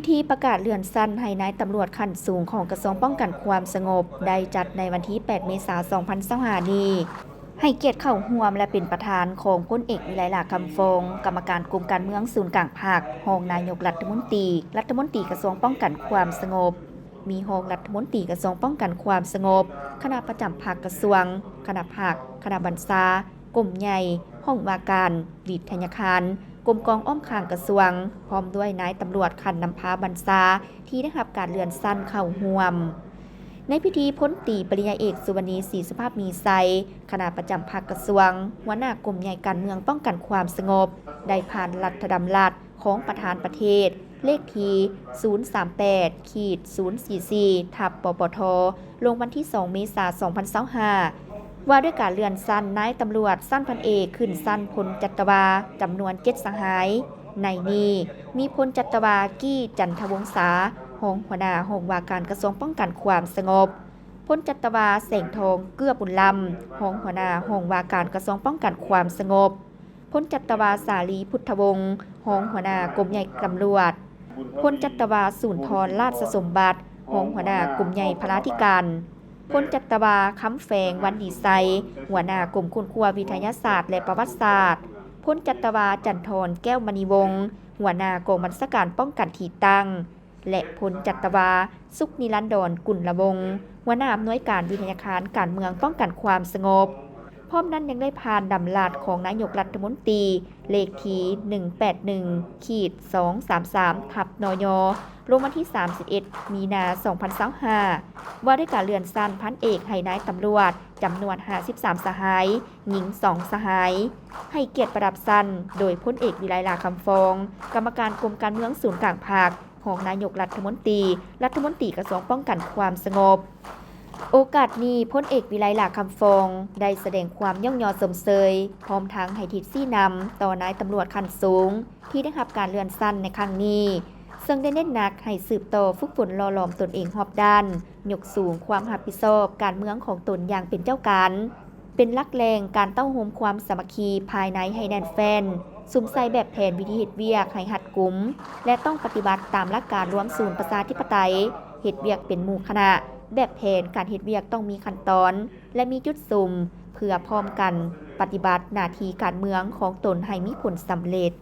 พิธีประกาศเลื่อนสั้นให้นายตำรวจขั้นสูงของกระทรวงป้องกันความสงบได้จัดในวันที่ 8 เมษายน 2025 นี้ให้เกียรติเข้าร่วมและเป็นประธานของพลเอกวิไลลาคำฟงกรรมการกลุ่มการเมืองศูนย์กลางภาครองนายกรัฐมนตรีกระทรวงป้องกันความสงบมีรองรัฐมนตรีกระทรวงป้องกันความสงบคณะประจำภาคกระทรวงคณะภาคคณะบรรษากรมใหญ่ห้องว่าการวิทยาคารกรมกองอ้อมข้างกระทรวงพร้อมด้วยนายตำรวจคันนำพาบรรษาที่ได้รับการเลื่อนสั้นเข้าร่วมในพิธีพ้นตรีปริญญาเอกสุวรรณีศรีสุภาพมีไซคณะประจำภาคกระทรวงหัวหน้ากรมใหญ่การเมืองป้องกันความสงบได้ผ่านรัฐดำรัสของประธานประเทศเลขที่038-044/ปปทลงวันที่ 2 เมษายน 2025ว่าด้วยการเลื่อนสั้นนายตำรวจสั้นพันเอกขึ้นสั้นพลจัตวาจำนวน7 สหายในนี้มีพลจัตวากี้จันทวงศารองหัวหน้าห้องว่าการกระทรวงป้องกันความสงบพลจัตวาแสงทองเกื้อบุญลำรองหัวหน้าห้องว่าการกระทรวงป้องกันความสงบพลจัตวาสาลีพุทธวงศ์รองหัวหน้ากรมใหญ่ตำรวจพลจัตวาสุนทรราชสมบัติรองหัวหน้ากรมใหญ่พลาธิการพลจัตวาค้ำแฝงวันดีไซหัวหน้ากรมคุณครัววิทยาศาสตร์และประวัติศาสตร์พลจัตวาจันทรแก้วมณีวงศ์หัวหน้ากองบัญชาการป้องกันที่ตั้งและพลจัตวาสุขนิรันดรกุลละวงศ์หัวหน้าอำนวยการวิทยาคารการเมืองป้องกันความสงบพร้อมนั้นยังได้ผ่านดำลาดของนายกรัฐมนตรีเลขที่181-233/นยลงวันที่ 31 มีนา 2025ว่าด้วยการเลื่อนสั้นพันเอกให้นายตำรวจจำนวน 53 สหายหญิง 2 สหายให้เกียรติประดับสั้นโดยพลเอกวิไลลาคำฟงกรรมการกรมการเมืองศูนย์กลางภาคของนายกรัฐมนตรีกระทรวงป้องกันความสงบโอกาสนี้พลเอกวิไลลาคำฟงได้แสดงความย่องยอสมเสยพร้อมทั้งให้ทิศซี่นำต่อนายตำรวจขั้นสูงที่ได้รับการเลื่อนสั้นในครั้งนี้ซึ่งได้เน้นหนักให้สืบต่อฝึกฝนหล่อหลอมตนเองรอบด้านยกสูงความรับผิดชอบการเมืองของตนอย่างเป็นเจ้าการเป็นหลักแรงการเต้าโฮมความสามัคคีภายในให้แน่นแฟ้นสุมใส่แบบแผนวิธีเฮ็ดเวียกให้หัดกุมและต้องปฏิบัติตามหลักการรวมศูนย์ประชาธิปไตยเฮ็ดเวียกเป็นหมู่คณะแบบแผนการเฮ็ดเวียกต้องมีขั้นตอนและมีจุดสุ่มเพื่อพร้อมกันปฏิบัติหน้าที่การเมืองของตนให้มีผลสำเร็จ